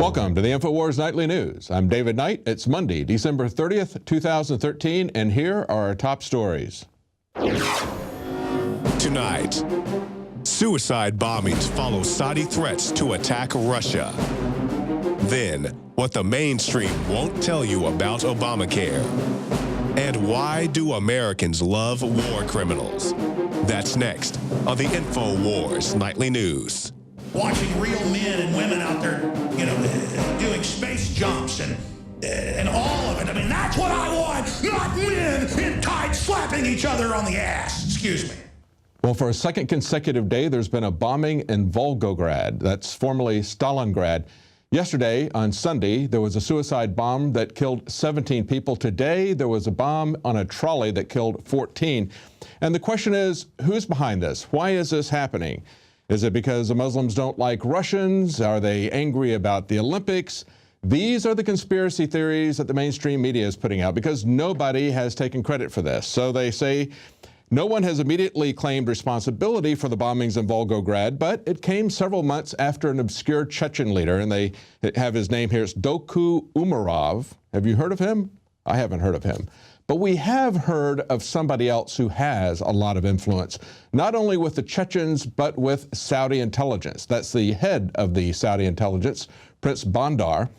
Welcome to the INFOWARS Nightly News. I'm David Knight. It's Monday, December 30th, 2013, and here are our top stories. Tonight, suicide bombings follow Saudi threats to attack Russia. Then, what the mainstream won't tell you about Obamacare. And why do Americans love war criminals? That's next on the INFOWARS Nightly News. Watching real men and women out there, doing space jumps and all of it. I mean, that's what I want, not men in tights slapping each other on the ass. Excuse me. Well, for a second consecutive day, there's been a bombing in Volgograd. That's formerly Stalingrad. Yesterday, on Sunday, there was a suicide bomb that killed 17 people. Today, there was a bomb on a trolley that killed 14. And the question is, who's behind this? Why is this happening? Is it because the Muslims don't like Russians? Are they angry about the Olympics? These are the conspiracy theories that the mainstream media is putting out because nobody has taken credit for this. So they say no one has immediately claimed responsibility for the bombings in Volgograd, but it came several months after an obscure Chechen leader, and they have his name here. It's Doku Umarov. Have you heard of him? I haven't heard of him. But we have heard of somebody else who has a lot of influence, not only with the Chechens, but with Saudi intelligence. That's the head of the Saudi intelligence, Prince Bandar.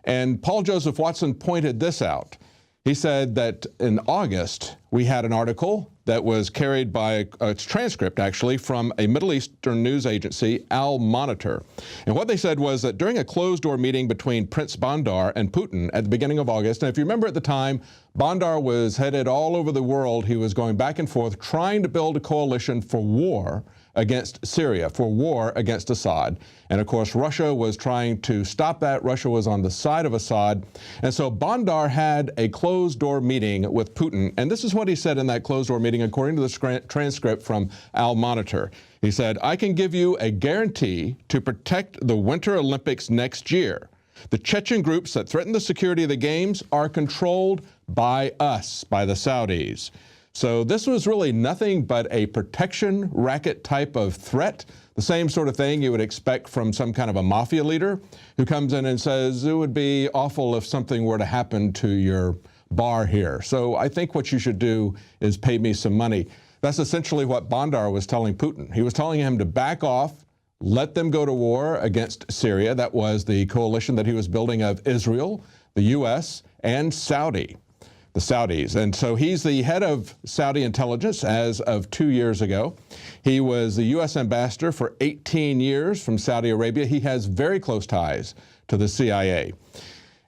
And Paul Joseph Watson pointed this out. He said that in August, we had an article that was carried by a transcript, actually, from a Middle Eastern news agency, Al Monitor. And what they said was that during a closed-door meeting between Prince Bandar and Putin at the beginning of August, and if you remember at the time, Bandar was headed all over the world. He was going back and forth trying to build a coalition for war against Syria, for war against Assad. And of course, Russia was trying to stop that. Russia was on the side of Assad. And so Bandar had a closed-door meeting with Putin. And this is what he said in that closed-door meeting, according to the transcript from Al Monitor. He said, "I can give you a guarantee to protect the Winter Olympics next year. The Chechen groups that threaten the security of the games are controlled by us, by the Saudis." So this was really nothing but a protection racket type of threat, the same sort of thing you would expect from some kind of a mafia leader who comes in and says, it would be awful if something were to happen to your bar here. So I think what you should do is pay me some money. That's essentially what Bandar was telling Putin. He was telling him to back off, let them go to war against Syria. That was the coalition that he was building of Israel, the U.S., and the Saudis. And so he's the head of Saudi intelligence as of 2 years ago. He was the U.S. ambassador for 18 years from Saudi Arabia. He has very close ties to the CIA.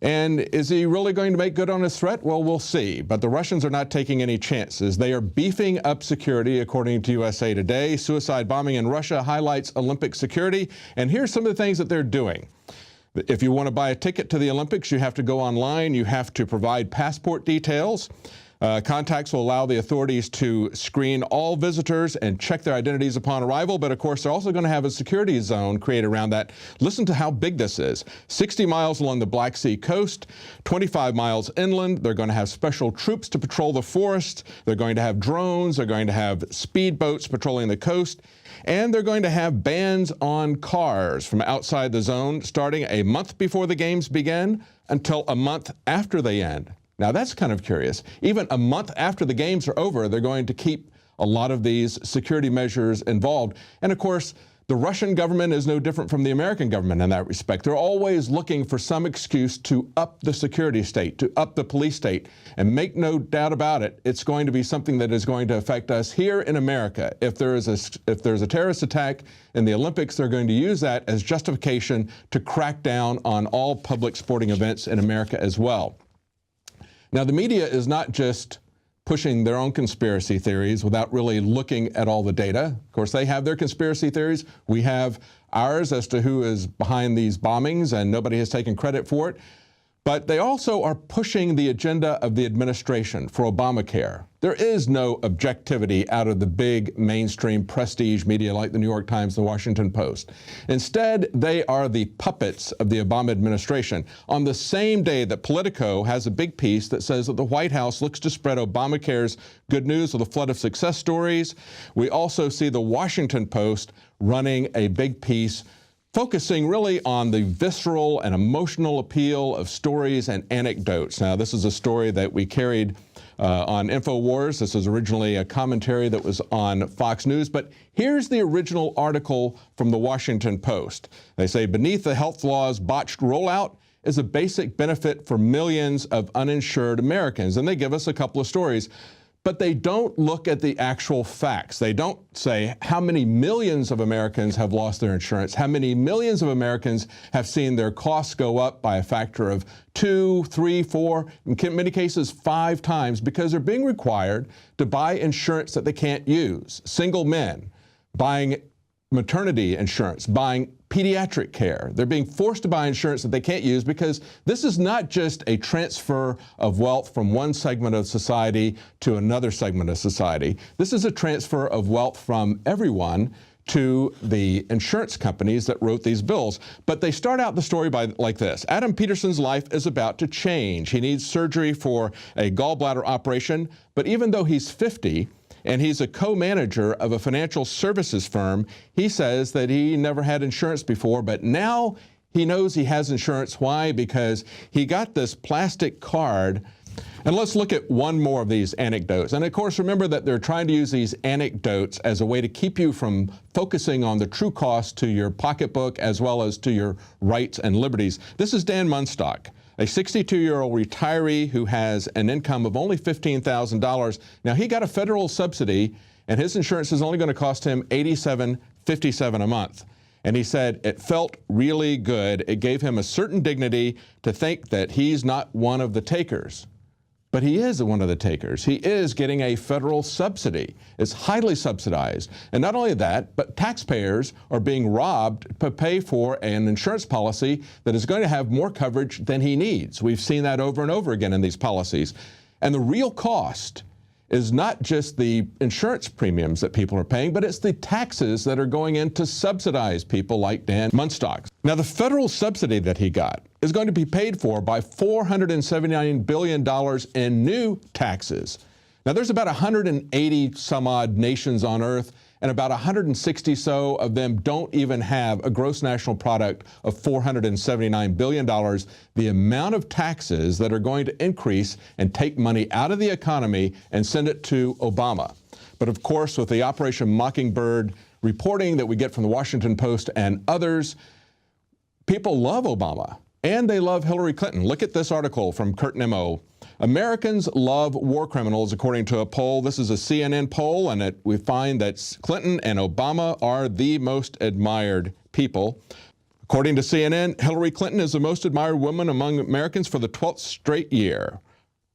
And is he really going to make good on his threat? Well, we'll see. But the Russians are not taking any chances. They are beefing up security, according to USA Today. Suicide bombing in Russia highlights Olympic security. And here's some of the things that they're doing. If you want to buy a ticket to the Olympics, you have to go online. You have to provide passport details. Contacts will allow the authorities to screen all visitors and check their identities upon arrival. But of course, they're also going to have a security zone created around that. Listen to how big this is. 60 miles along the Black Sea coast, 25 miles inland. They're going to have special troops to patrol the forest. They're going to have drones. They're going to have speedboats patrolling the coast. And they're going to have bans on cars from outside the zone starting a month before the games begin until a month after they end. Now, that's kind of curious. Even a month after the games are over, they're going to keep a lot of these security measures involved. And of course, the Russian government is no different from the American government in that respect. They're always looking for some excuse to up the security state, to up the police state. And make no doubt about it, it's going to be something that is going to affect us here in America. If there's a terrorist attack in the Olympics, they're going to use that as justification to crack down on all public sporting events in America as well. Now, the media is not just pushing their own conspiracy theories without really looking at all the data. Of course, they have their conspiracy theories. We have ours as to who is behind these bombings, and nobody has taken credit for it. But they also are pushing the agenda of the administration for Obamacare. There is no objectivity out of the big mainstream prestige media like the New York Times, the Washington Post. Instead, they are the puppets of the Obama administration. On the same day that Politico has a big piece that says that the White House looks to spread Obamacare's good news with a flood of success stories, we also see the Washington Post running a big piece focusing really on the visceral and emotional appeal of stories and anecdotes. Now, this is a story that we carried on INFOWARS. This was originally a commentary that was on Fox News, but here's the original article from the Washington Post. They say, beneath the health law's botched rollout is a basic benefit for millions of uninsured Americans. And they give us a couple of stories, but they don't look at the actual facts. They don't say how many millions of Americans have lost their insurance, how many millions of Americans have seen their costs go up by a factor of 2, 3, 4, in many cases 5 times because they're being required to buy insurance that they can't use. Single men buying maternity insurance, buying pediatric care. They're being forced to buy insurance that they can't use because this is not just a transfer of wealth from one segment of society to another segment of society. This is a transfer of wealth from everyone to the insurance companies that wrote these bills. But they start out the story by like this. Adam Peterson's life is about to change. He needs surgery for a gallbladder operation, but even though he's 50, and he's a co-manager of a financial services firm, he says that he never had insurance before, but now he knows he has insurance. Why? Because he got this plastic card. And let's look at one more of these anecdotes. And of course, remember that they're trying to use these anecdotes as a way to keep you from focusing on the true cost to your pocketbook as well as to your rights and liberties. This is Dan Munstock, a 62-year-old retiree who has an income of only $15,000. Now, he got a federal subsidy, and his insurance is only going to cost him $87.57 a month. And he said it felt really good. It gave him a certain dignity to think that he's not one of the takers. But he is one of the takers. He is getting a federal subsidy. It's highly subsidized. And not only that, but taxpayers are being robbed to pay for an insurance policy that is going to have more coverage than he needs. We've seen that over and over again in these policies. And the real cost is not just the insurance premiums that people are paying, but it's the taxes that are going in to subsidize people like Dan Munstock. Now, the federal subsidy that he got is going to be paid for by $479 billion in new taxes. Now, there's about 180 some odd nations on Earth, and about 160 so of them don't even have a gross national product of $479 billion. The amount of taxes that are going to increase and take money out of the economy and send it to Obama. But of course, with the Operation Mockingbird reporting that we get from the Washington Post and others, people love Obama and they love Hillary Clinton. Look at this article from Kurt Nimmo. Americans love war criminals, according to a poll. This is a CNN poll, and we find that Clinton and Obama are the most admired people. According to CNN, Hillary Clinton is the most admired woman among Americans for the 12th straight year,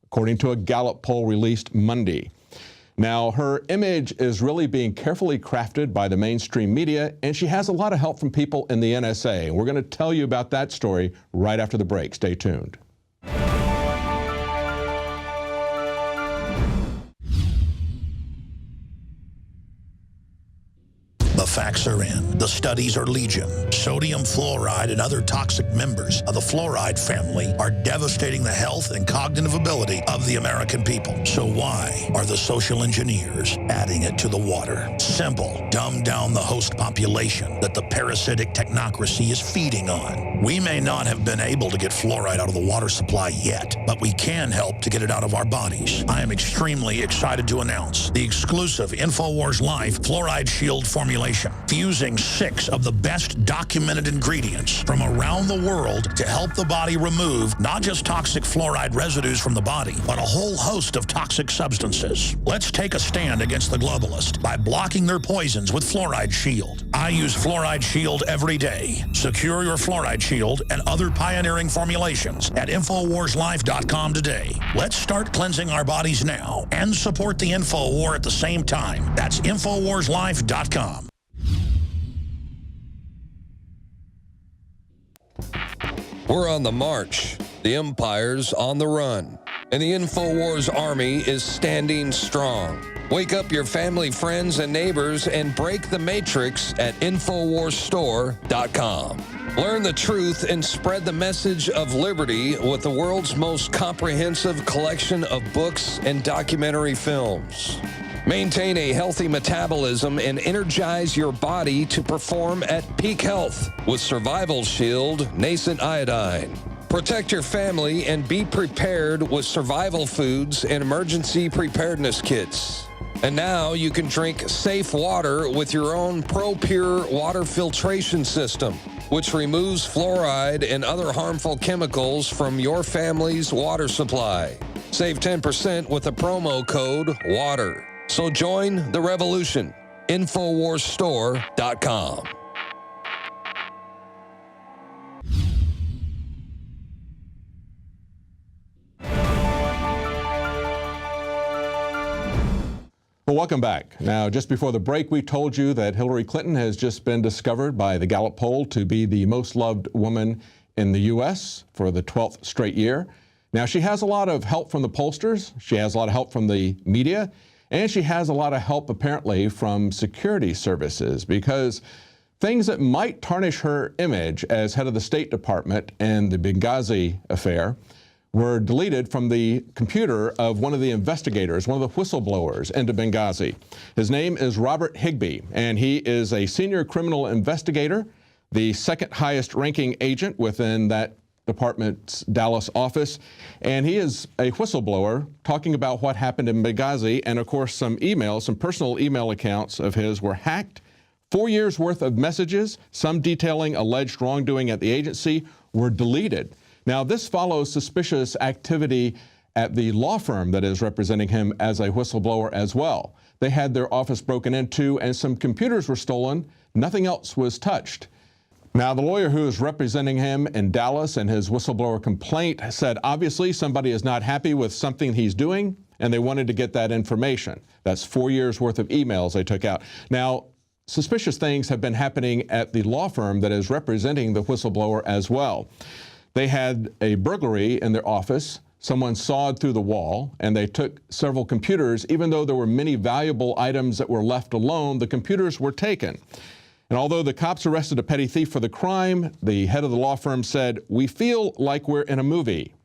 according to a Gallup poll released Monday. Now, her image is really being carefully crafted by the mainstream media, and she has a lot of help from people in the NSA. We're going to tell you about that story right after the break. Stay tuned. The facts are in. The studies are legion. Sodium fluoride and other toxic members of the fluoride family are devastating the health and cognitive ability of the American people. So why are the social engineers adding it to the water? Simple. Dumb down the host population that the parasitic technocracy is feeding on. We may not have been able to get fluoride out of the water supply yet, but we can help to get it out of our bodies. I am extremely excited to announce the exclusive INFOWARS Life Fluoride Shield formulation, fusing 6 of the best documented ingredients from around the world to help the body remove not just toxic fluoride residues from the body, but a whole host of toxic substances. Let's take a stand against the globalists by blocking their poisons with Fluoride Shield. I use Fluoride Shield every day. Secure your Fluoride Shield and other pioneering formulations at InfoWarsLife.com today. Let's start cleansing our bodies now and support the Info War at the same time. That's InfoWarsLife.com. We're on the march. The empire's on the run. And the InfoWars Army is standing strong. Wake up your family, friends, and neighbors and break the matrix at InfoWarsStore.com. Learn the truth and spread the message of liberty with the world's most comprehensive collection of books and documentary films. Maintain a healthy metabolism and energize your body to perform at peak health with Survival Shield Nascent Iodine. Protect your family and be prepared with survival foods and emergency preparedness kits. And now you can drink safe water with your own ProPure water filtration system, which removes fluoride and other harmful chemicals from your family's water supply. Save 10% with the promo code WATER. So join the revolution. InfoWarsStore.com. Well, welcome back. Now, just before the break, we told you that Hillary Clinton has just been discovered by the Gallup poll to be the most loved woman in the U.S. for the 12th straight year. Now, she has a lot of help from the pollsters. She has a lot of help from the media. And she has a lot of help, apparently, from security services, because things that might tarnish her image as head of the State Department and the Benghazi affair were deleted from the computer of one of the investigators, one of the whistleblowers into Benghazi. His name is Robert Higbee, and he is a senior criminal investigator, the second highest ranking agent within that department's Dallas office. And he is a whistleblower talking about what happened in Benghazi. And of course, some emails, some personal email accounts of his were hacked. 4 years worth of messages, some detailing alleged wrongdoing at the agency, were deleted. Now, this follows suspicious activity at the law firm that is representing him as a whistleblower as well. They had their office broken into and some computers were stolen. Nothing else was touched. Now, the lawyer who is representing him in Dallas and his whistleblower complaint said, obviously, somebody is not happy with something he's doing, and they wanted to get that information. That's 4 years worth of emails they took out. Now, suspicious things have been happening at the law firm that is representing the whistleblower as well. They had a burglary in their office. Someone sawed through the wall, and they took several computers. Even though there were many valuable items that were left alone, the computers were taken. And although the cops arrested a petty thief for the crime, the head of the law firm said, "We feel like we're in a movie.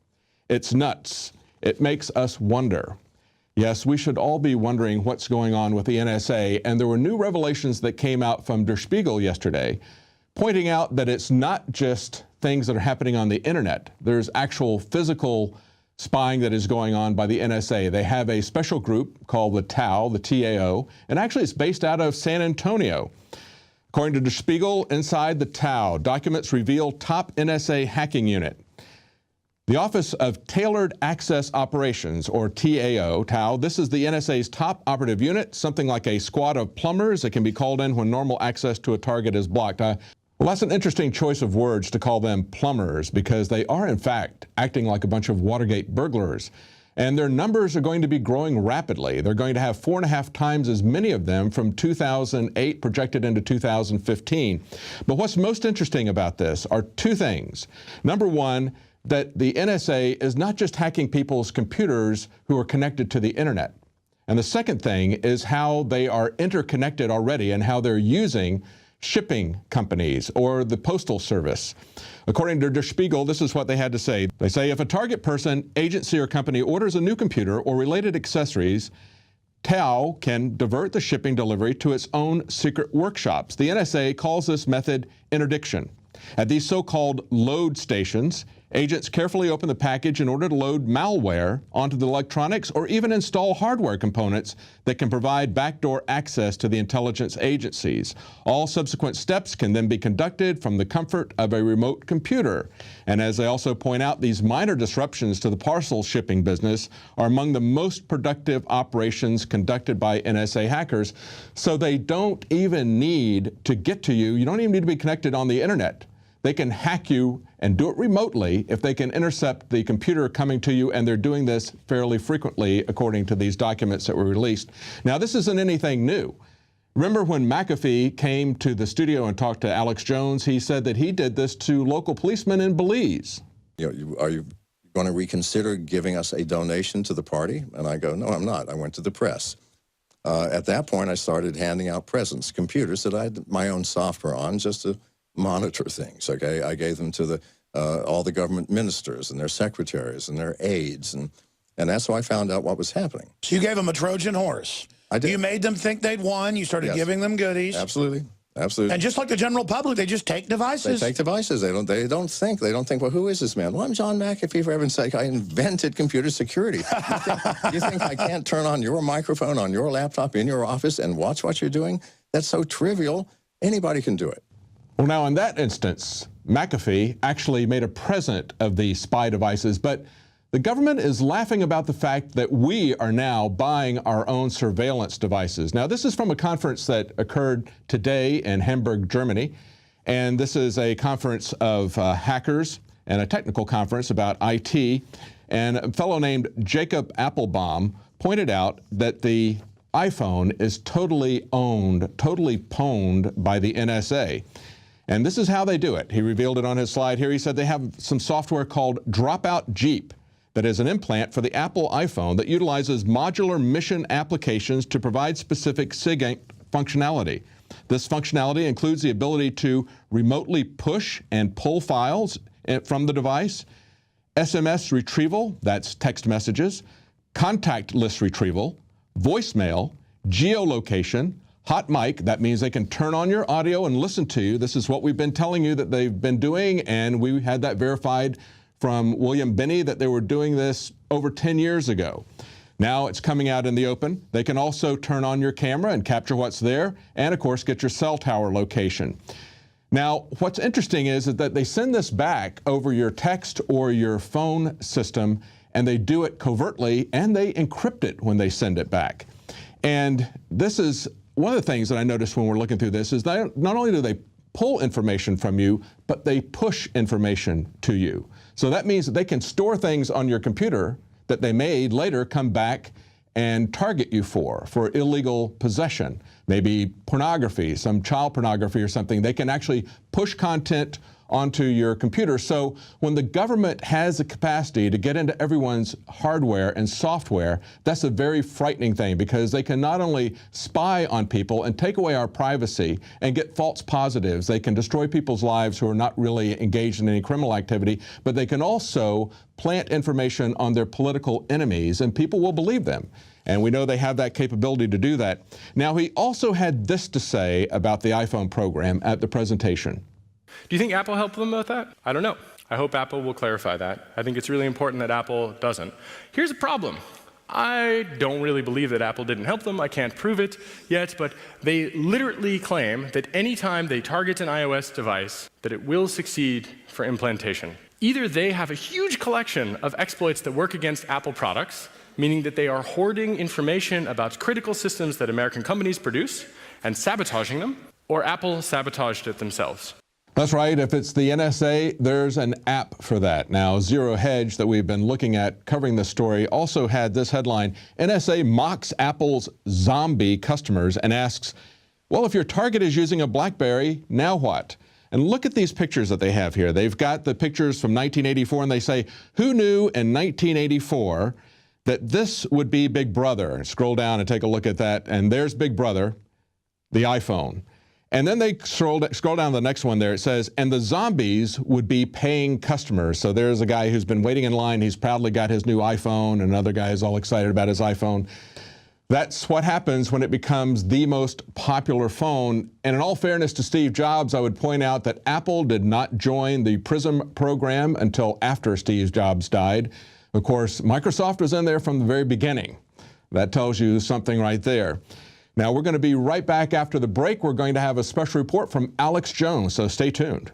It's nuts. It makes us wonder." Yes, we should all be wondering what's going on with the NSA. And there were new revelations that came out from Der Spiegel yesterday, pointing out that it's not just things that are happening on the internet. There's actual physical spying that is going on by the NSA. They have a special group called the TAO, the TAO, and actually it's based out of San Antonio. According to Der Spiegel, inside the TAO, documents reveal top NSA hacking unit. The Office of Tailored Access Operations, or TAO, this is the NSA's top operative unit, something like a squad of plumbers that can be called in when normal access to a target is blocked. Well, that's an interesting choice of words to call them plumbers, because they are, in fact, acting like a bunch of Watergate burglars. And their numbers are going to be growing rapidly. They're going to have 4.5 times as many of them from 2008 projected into 2015. But what's most interesting about this are two things. Number one, that the NSA is not just hacking people's computers who are connected to the internet. And the second thing is how they are interconnected already and how they're using shipping companies or the postal service. According to Der Spiegel, this is what they had to say. They say if a target person, agency, or company orders a new computer or related accessories, TAO can divert the shipping delivery to its own secret workshops. The NSA calls this method interdiction. At these so-called load stations, agents carefully open the package in order to load malware onto the electronics or even install hardware components that can provide backdoor access to the intelligence agencies. All subsequent steps can then be conducted from the comfort of a remote computer. And as they also point out, these minor disruptions to the parcel shipping business are among the most productive operations conducted by NSA hackers. So they don't even need to get to you. You don't even need to be connected on the internet. They can hack you and do it remotely if they can intercept the computer coming to you, and they're doing this fairly frequently, according to these documents that were released. Now, this isn't anything new. Remember when McAfee came to the studio and talked to Alex Jones, he said that he did this to local policemen in Belize. Are you going to reconsider giving us a donation to the party? And I go, no, I'm not. I went to the press. At that point, I started handing out presents, computers that I had my own software on just to monitor things, okay? I gave them to all the government ministers and their secretaries and their aides, and that's how I found out what was happening. So you gave them a Trojan horse. I did. You made them think they'd won. You started giving them goodies. Absolutely. Absolutely. And just like the general public, they just take devices. They take devices. They don't think. They don't think, well, who is this man? Well, I'm John McAfee, for heaven's sake. I invented computer security. You think I can't turn on your microphone on your laptop in your office and watch what you're doing? That's so trivial. Anybody can do it. Well, now in that instance, McAfee actually made a present of the spy devices, but the government is laughing about the fact that we are now buying our own surveillance devices. Now, this is from a conference that occurred today in Hamburg, Germany, and this is a conference of hackers and a technical conference about IT. And a fellow named Jacob Appelbaum pointed out that the iPhone is totally owned, totally pwned by the NSA. And this is how they do it. He revealed it on his slide here. He said they have some software called Dropout Jeep that is an implant for the Apple iPhone that utilizes modular mission applications to provide specific SIG functionality. This functionality includes the ability to remotely push and pull files from the device, SMS retrieval, that's text messages, contact list retrieval, voicemail, geolocation, hot mic, that means they can turn on your audio and listen to you. This is what we've been telling you that they've been doing, and we had that verified from William Binney that they were doing this over 10 years ago. Now it's coming out in the open. They can also turn on your camera and capture what's there, and of course get your cell tower location. Now, what's interesting is that they send this back over your text or your phone system, and they do it covertly, and they encrypt it when they send it back. And this is one of the things that I noticed when we're looking through this is that not only do they pull information from you, but they push information to you. So that means that they can store things on your computer that they may later come back and target you for illegal possession, maybe pornography, some child pornography or something. They can actually push content onto your computer. So when the government has the capacity to get into everyone's hardware and software, that's a very frightening thing, because they can not only spy on people and take away our privacy and get false positives, they can destroy people's lives who are not really engaged in any criminal activity, but they can also plant information on their political enemies, and people will believe them. And we know they have that capability to do that. Now, he also had this to say about the iPhone program at the presentation. Do you think Apple helped them with that? I don't know. I hope Apple will clarify that. I think it's really important that Apple doesn't. Here's a problem. I don't really believe that Apple didn't help them. I can't prove it yet, but they literally claim that anytime they target an iOS device, that it will succeed for implantation. Either they have a huge collection of exploits that work against Apple products, meaning that they are hoarding information about critical systems that American companies produce and sabotaging them, or Apple sabotaged it themselves. That's right. If it's the NSA, there's an app for that. Now, Zero Hedge, that we've been looking at covering this story, also had this headline: NSA mocks Apple's zombie customers and asks, well, if your target is using a BlackBerry, now what? And look at these pictures that they have here. They've got the pictures from 1984, and they say, who knew in 1984 that this would be Big Brother? Scroll down and take a look at that, and there's Big Brother, the iPhone. And then they scroll down to the next one there. It says, and the zombies would be paying customers. So there's a guy who's been waiting in line. He's proudly got his new iPhone, and another guy is all excited about his iPhone. That's what happens when it becomes the most popular phone. And in all fairness to Steve Jobs, I would point out that Apple did not join the PRISM program until after Steve Jobs died. Of course, Microsoft was in there from the very beginning. That tells you something right there. Now, we're going to be right back after the break. We're going to have a special report from Alex Jones, so stay tuned.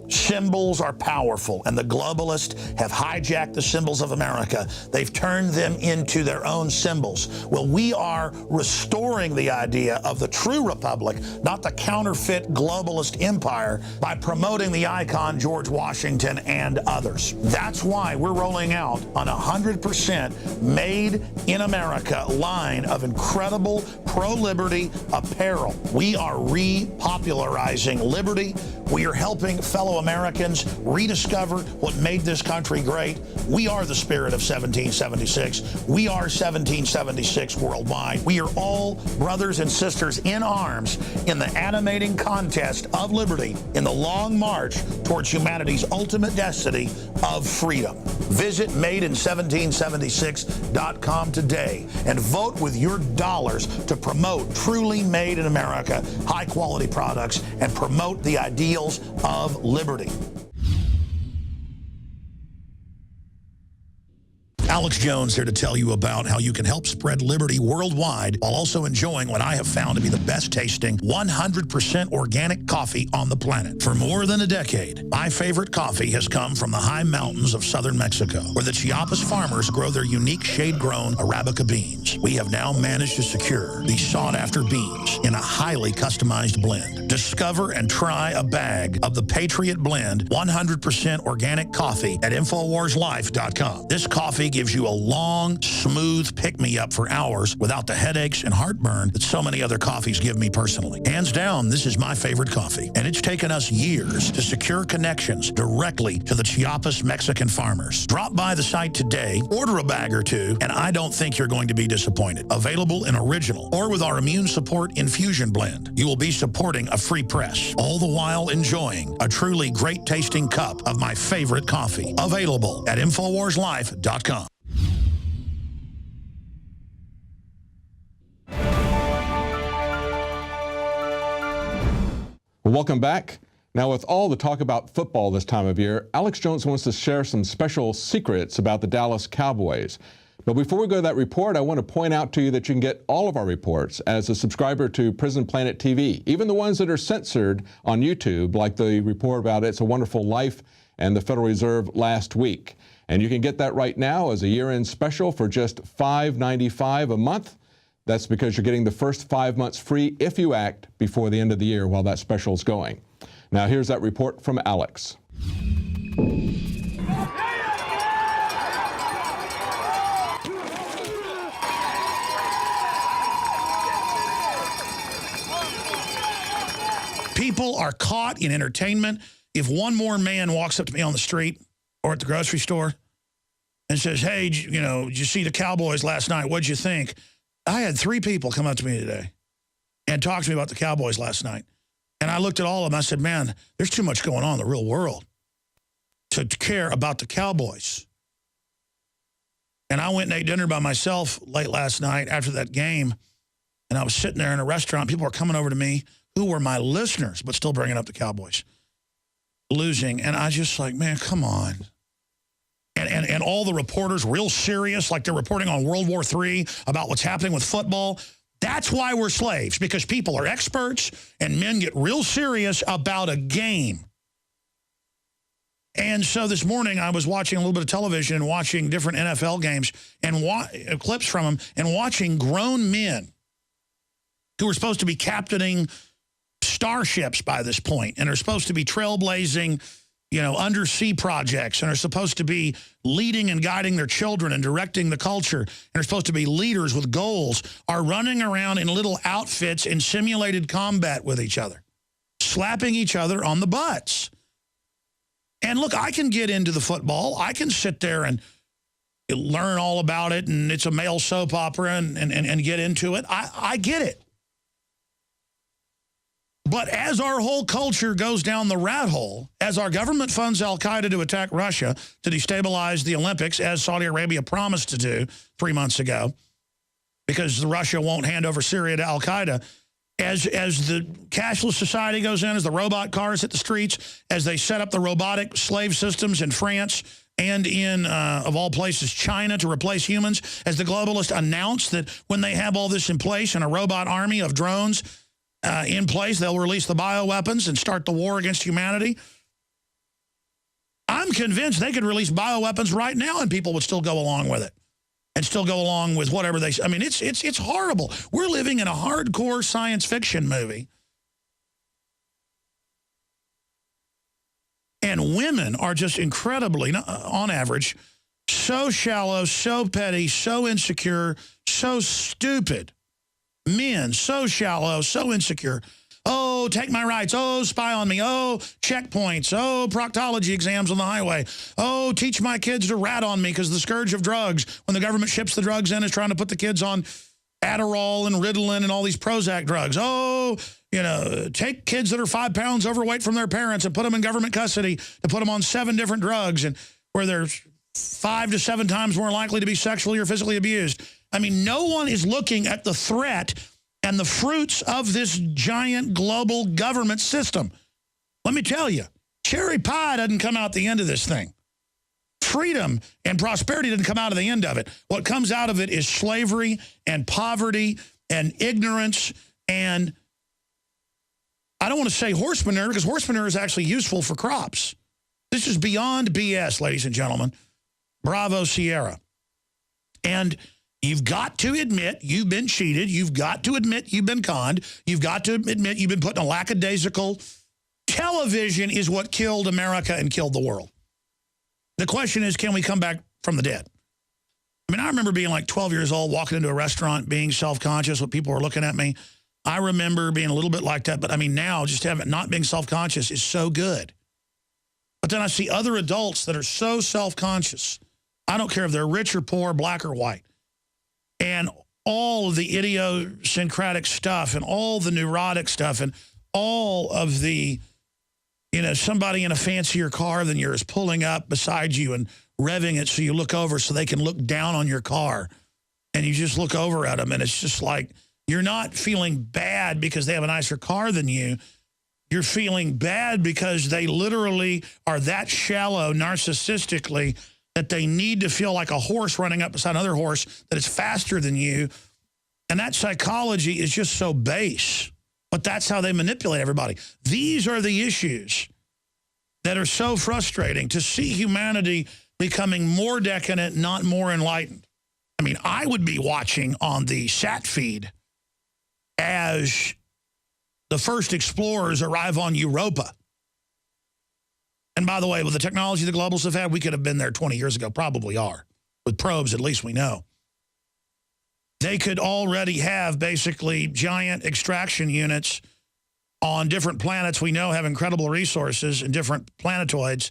Symbols are powerful, and the globalists have hijacked the symbols of America. They've turned them into their own symbols. Well, we are restoring the idea of the true republic, not the counterfeit globalist empire, by promoting the icon George Washington and others. That's why we're rolling out an 100% made in America line of incredible pro-liberty apparel. We are repopularizing liberty We are helping fellow Americans rediscover what made this country great. We are the spirit of 1776. We are 1776 worldwide. We are all brothers and sisters in arms in the animating contest of liberty in the long march towards humanity's ultimate destiny of freedom. Visit madein1776.com today and vote with your dollars to promote truly made in America, high-quality products, and promote the ideals of liberty. Alex Jones here to tell you about how you can help spread liberty worldwide while also enjoying what I have found to be the best tasting 100% organic coffee on the planet. For more than a decade, my favorite coffee has come from the high mountains of southern Mexico, where the Chiapas farmers grow their unique shade-grown Arabica beans. We have now managed to secure these sought-after beans in a highly customized blend. Discover and try a bag of the Patriot Blend 100% organic coffee at InfoWarsLife.com. This coffee gives you a long, smooth pick-me-up for hours without the headaches and heartburn that so many other coffees give me personally. Hands down, this is my favorite coffee, and it's taken us years to secure connections directly to the Chiapas Mexican farmers. Drop by the site today, order a bag or two, and I don't think you're going to be disappointed. Available in original or with our immune support infusion blend. You will be supporting a free press, all the while enjoying a truly great-tasting cup of my favorite coffee. Available at InfoWarsLife.com. Well, welcome back. Now, with all the talk about football this time of year, Alex Jones wants to share some special secrets about the Dallas Cowboys. But before we go to that report, I want to point out to you that you can get all of our reports as a subscriber to Prison Planet TV, even the ones that are censored on YouTube, like the report about It's a Wonderful Life and the Federal Reserve last week. And you can get that right now as a year-end special for just $5.95 a month. That's because you're getting the first 5 months free if you act before the end of the year while that special is going. Now, here's that report from Alex. People are caught in entertainment. If one more man walks up to me on the street or at the grocery store and says, hey, you know, did you see the Cowboys last night? What'd you think? I had 3 people come up to me today and talk to me about the Cowboys last night. And I looked at all of them. I said, man, there's too much going on in the real world to care about the Cowboys. And I went and ate dinner by myself late last night after that game. And I was sitting there in a restaurant. People were coming over to me who were my listeners, but still bringing up the Cowboys losing. And I just like, man, come on. And all the reporters real serious, like they're reporting on World War III about what's happening with football. That's why we're slaves, because people are experts and men get real serious about a game. And so this morning I was watching a little bit of television and watching different NFL games and clips from them and watching grown men who are supposed to be captaining starships by this point and are supposed to be trailblazing, you know, undersea projects and are supposed to be leading and guiding their children and directing the culture and are supposed to be leaders with goals, are running around in little outfits in simulated combat with each other, slapping each other on the butts. And look, I can get into the football. I can sit there and learn all about it, and it's a male soap opera and get into it. I get it. But as our whole culture goes down the rat hole, as our government funds al-Qaeda to attack Russia, to destabilize the Olympics, as Saudi Arabia promised to do 3 months ago, because Russia won't hand over Syria to al-Qaeda, as the cashless society goes in, as the robot cars hit the streets, as they set up the robotic slave systems in France and in, of all places, China to replace humans, as the globalists announce that when they have all this in place and a robot army of drones in place, they'll release the bioweapons and start the war against humanity. I'm convinced they could release bioweapons right now and people would still go along with it and still go along with whatever they... I mean, it's horrible. We're living in a hardcore science fiction movie. And women are just incredibly, on average, so shallow, so petty, so insecure, so stupid. Men, so shallow, so insecure. Oh, Oh, take my rights. Oh, spy on me. Oh, checkpoints. Oh, proctology exams on the highway. Oh, teach my kids to rat on me because the scourge of drugs, when the government ships the drugs in, is trying to put the kids on Adderall and Ritalin and all these Prozac drugs. Oh, you know, take kids that are 5 pounds overweight from their parents and put them in government custody to put them on 7 different drugs, and where they're 5 to 7 times more likely to be sexually or physically abused. I mean, no one is looking at the threat and the fruits of this giant global government system. Let me tell you, cherry pie doesn't come out the end of this thing. Freedom and prosperity doesn't come out of the end of it. What comes out of it is slavery and poverty and ignorance, and I don't want to say horse manure, because horse manure is actually useful for crops. This is beyond BS, ladies and gentlemen. Bravo, Sierra. And you've got to admit you've been cheated. You've got to admit you've been conned. You've got to admit you've been put in a lackadaisical. Television is what killed America and killed the world. The question is, can we come back from the dead? I mean, I remember being like 12 years old, walking into a restaurant, being self-conscious when people were looking at me. I remember being a little bit like that, but I mean, now just not being self-conscious is so good. But then I see other adults that are so self-conscious. I don't care if they're rich or poor, black or white. And all of the idiosyncratic stuff and all the neurotic stuff and all of the, you know, somebody in a fancier car than yours pulling up beside you and revving it so you look over so they can look down on your car. And you just look over at them and it's just like, you're not feeling bad because they have a nicer car than you. You're feeling bad because they literally are that shallow narcissistically that they need to feel like a horse running up beside another horse that is faster than you. And that psychology is just so base. But that's how they manipulate everybody. These are the issues that are so frustrating, to see humanity becoming more decadent, not more enlightened. I mean, I would be watching on the sat feed as the first explorers arrive on Europa. And by the way, with the technology the globalists have had, we could have been there 20 years ago, probably are. With probes, at least we know. They could already have basically giant extraction units on different planets we know have incredible resources and different planetoids,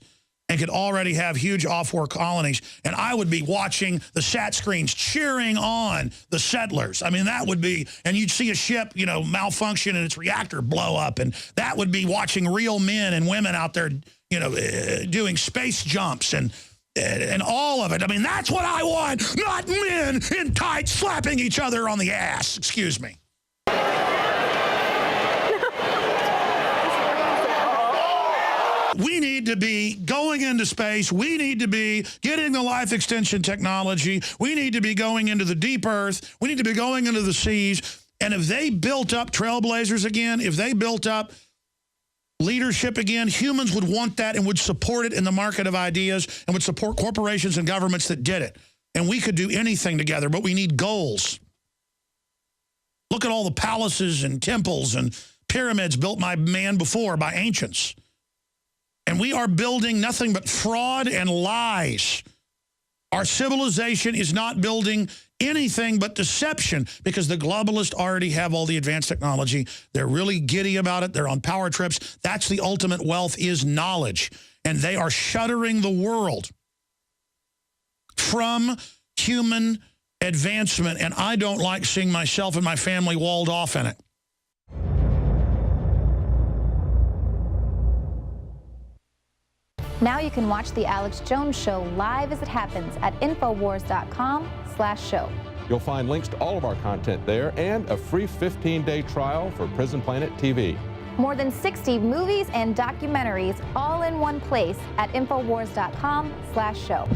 and could already have huge off-world colonies. And I would be watching the sat screens cheering on the settlers. I mean, that would be, and you'd see a ship, you know, malfunction and its reactor blow up. And that would be watching real men and women out there, you know, doing space jumps and all of it. I mean, that's what I want, not men in tights slapping each other on the ass. Excuse me. We need to be going into space. We need to be getting the life extension technology. We need to be going into the deep earth. We need to be going into the seas. And if they built up trailblazers again, if they built up leadership again, humans would want that and would support it in the market of ideas and would support corporations and governments that did it. And we could do anything together, but we need goals. Look at all the palaces and temples and pyramids built by man before, by ancients. And we are building nothing but fraud and lies. Our civilization is not building anything but deception because the globalists already have all the advanced technology. They're really giddy about it. They're on power trips. That's the ultimate wealth, is knowledge. And they are shuttering the world from human advancement. And I don't like seeing myself and my family walled off in it. Now you can watch The Alex Jones Show live as it happens at Infowars.com/show. You'll find links to all of our content there and a free 15-day trial for Prison Planet TV. More than 60 movies and documentaries all in one place at Infowars.com/show.